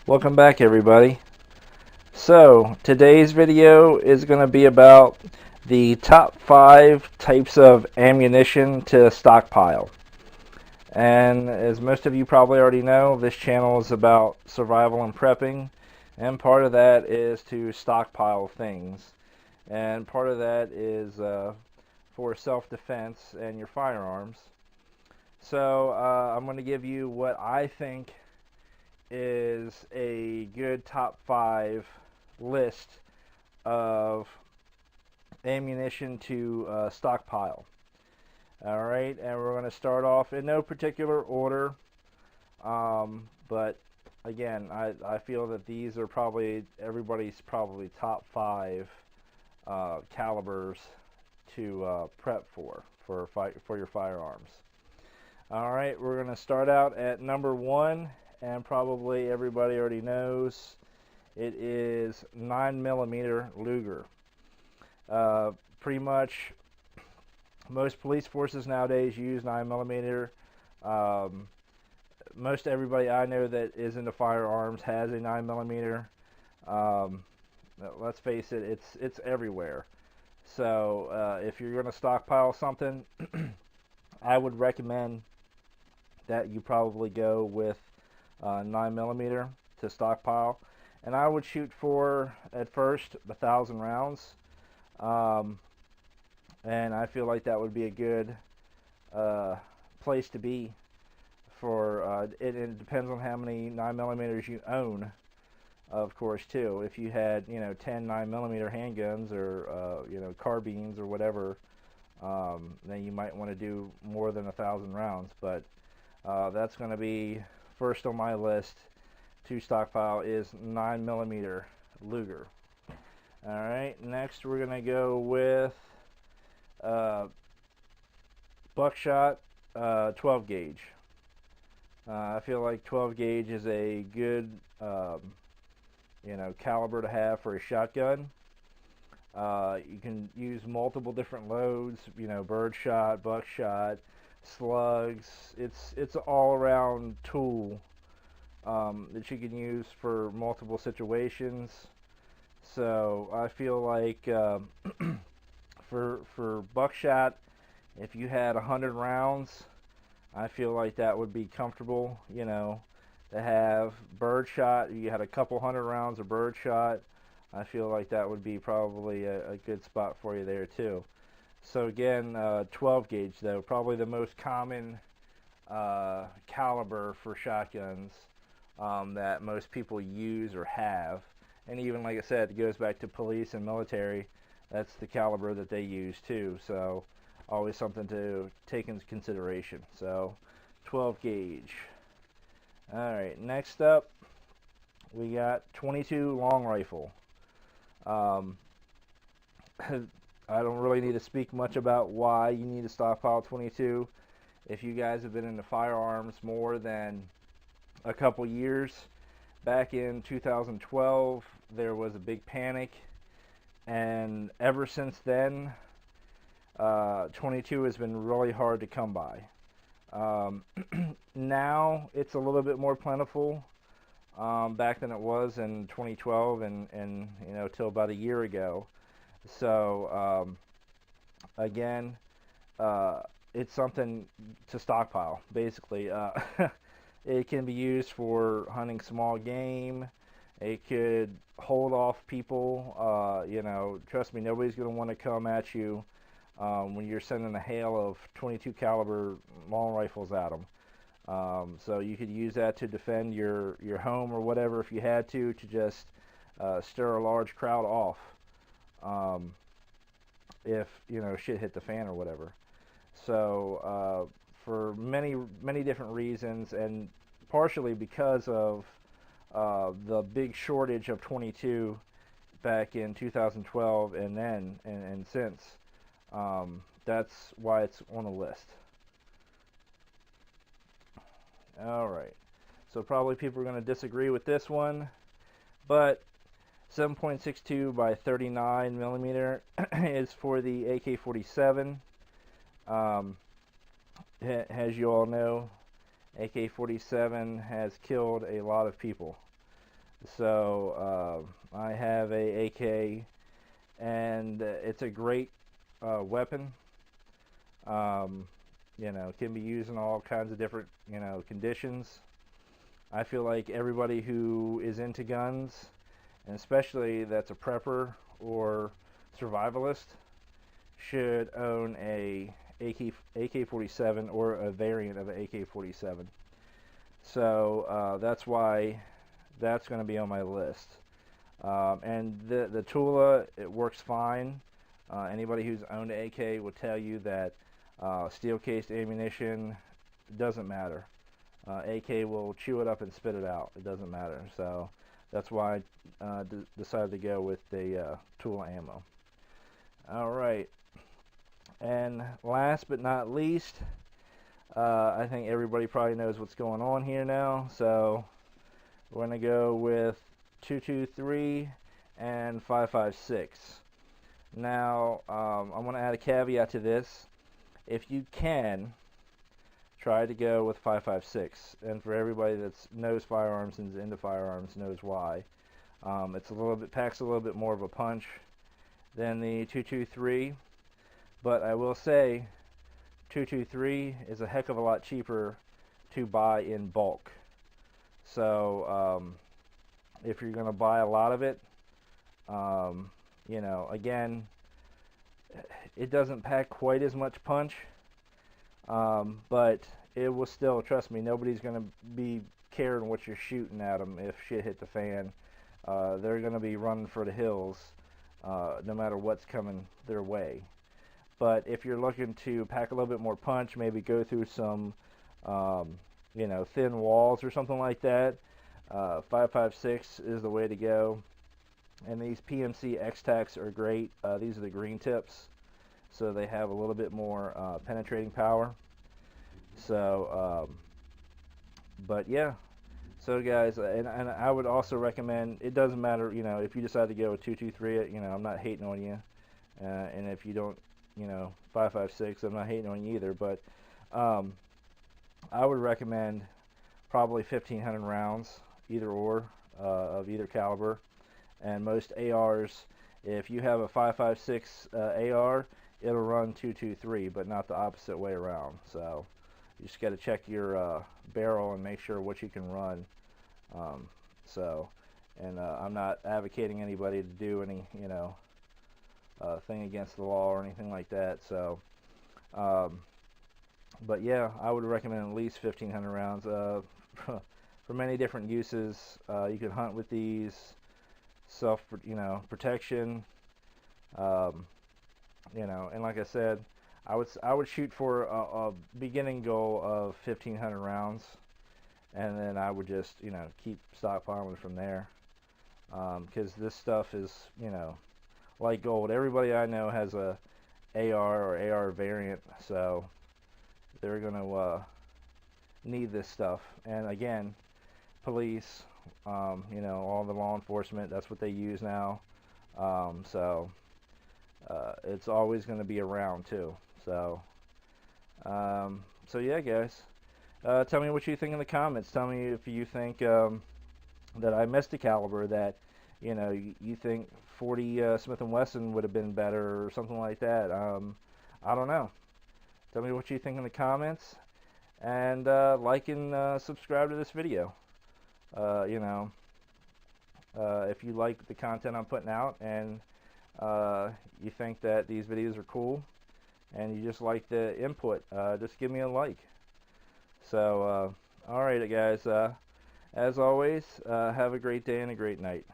Welcome back, everybody. So today's video is going to be about the top 5 types of ammunition to stockpile. And as most of you probably already know, this channel is about survival and prepping, and part of that is to stockpile things, and part of that is for self-defense and your firearms. So I'm going to give you what I think is a good top 5 list of ammunition to stockpile. Alright, and we're going to start off in no particular order, but again, I feel that these are probably everybody's probably top 5 calibers to prep for your firearms. Alright, we're going to start out at number 1, and probably everybody already knows it is 9mm Luger. Pretty much most police forces nowadays use 9mm. Most everybody I know that is into firearms has a 9mm. Let's face it, it's everywhere. So if you're going to stockpile something, I would recommend that you probably go with 9mm to stockpile, and I would shoot for at first 1,000 rounds, and I feel like that would be a good place to be for it depends on how many 9mm you own, of course, too. If you had 10 9mm handguns or carbines or whatever, then you might want to do more than 1,000 rounds, but that's going to be first on my list to stockpile is 9mm Luger. Alright, next we're going to go with buckshot 12 gauge. I feel like 12 gauge is a good caliber to have for a shotgun. You can use multiple different loads, bird shot, buckshot, slugs. It's an all-around tool that you can use for multiple situations. So I feel like for buckshot, if you had 100 rounds, I feel like that would be comfortable. To have bird shot, you had a couple hundred rounds of bird shot, I feel like that would be probably a good spot for you there too. So again, 12 gauge though, probably the most common caliber for shotguns that most people use or have. And even, like I said, it goes back to police and military. That's the caliber that they use too. So always something to take into consideration. So 12 gauge. Alright, next up we got 22 long rifle. I don't really need to speak much about why you need to stockpile 22. If you guys have been into firearms more than a couple years, back in 2012 there was a big panic, and ever since then 22 has been really hard to come by. Now it's a little bit more plentiful back than it was in 2012 and till about a year ago. So again, it's something to stockpile basically. It can be used for hunting small game. It could hold off people. Trust me, nobody's going to want to come at you when you're sending a hail of 22 caliber long rifles at them. So you could use that to defend your home or whatever if you had to just stir a large crowd off. If shit hit the fan or whatever. So for many different reasons, and partially because of the big shortage of 22 back in 2012 and then and since, that's why it's on the list. Alright, so probably people are going to disagree with this one, but 7.62 by 39mm is for the AK-47. As you all know, AK-47 has killed a lot of people. So I have a AK, and it's a great weapon. You know, can be used in all kinds of different, you know, conditions. I feel like everybody who is into guns, and especially that's a prepper or survivalist, should own a AK-47 or a variant of an AK-47. So that's why that's going to be on my list. And the Tula, it works fine. Anybody who's owned an AK will tell you that steel-cased ammunition doesn't matter. AK will chew it up and spit it out. It doesn't matter. So that's why I decided to go with the Tula ammo. Alright, and last but not least, I think everybody probably knows what's going on here now, so we're going to go with 223 and 5.56. Now, I'm going to add a caveat to this. If you can, try to go with 5.56, and for everybody that knows firearms and is into firearms knows why. It's a little bit, packs a little bit more of a punch than the 223, but I will say 223 is a heck of a lot cheaper to buy in bulk. So if you're going to buy a lot of it, you know, again, it doesn't pack quite as much punch, but it will still, trust me, nobody's going to be caring what you're shooting at them if shit hit the fan. They're going to be running for the hills no matter what's coming their way. But if you're looking to pack a little bit more punch, maybe go through some you know, thin walls or something like that, 5.56 is the way to go. And these PMC X-Tacs are great. These are the green tips, so they have a little bit more penetrating power. So but yeah, so guys, and I would also recommend, it doesn't matter, you know, if you decide to go with 223, you know, I'm not hating on you, and if you don't, you know, 5.56, I'm not hating on you either, but I would recommend probably 1,500 rounds, either or, of either caliber. And most ARs, if you have a 5.56 AR, it'll run 223, but not the opposite way around. So you just got to check your barrel and make sure what you can run. I'm not advocating anybody to do any, you know, thing against the law or anything like that. So, but yeah, I would recommend at least 1,500 rounds for many different uses. You can hunt with these, protection. You know, and like I said, I would shoot for a beginning goal of 1,500 rounds, and then I would just, you know, keep stockpiling from there. Because this stuff is, you know, like gold. Everybody I know has a AR or AR variant, so they're going to need this stuff. And again, police, you know, all the law enforcement, that's what they use now. It's always going to be around too. So yeah, guys, tell me what you think in the comments. Tell me if you think that I missed a caliber, that, you know, you think 40 Smith & Wesson would have been better or something like that. I don't know. Tell me what you think in the comments, and like and subscribe to this video. You know, if you like the content I'm putting out, and you think that these videos are cool, and you just like the input, just give me a like. So alright guys, as always, have a great day and a great night.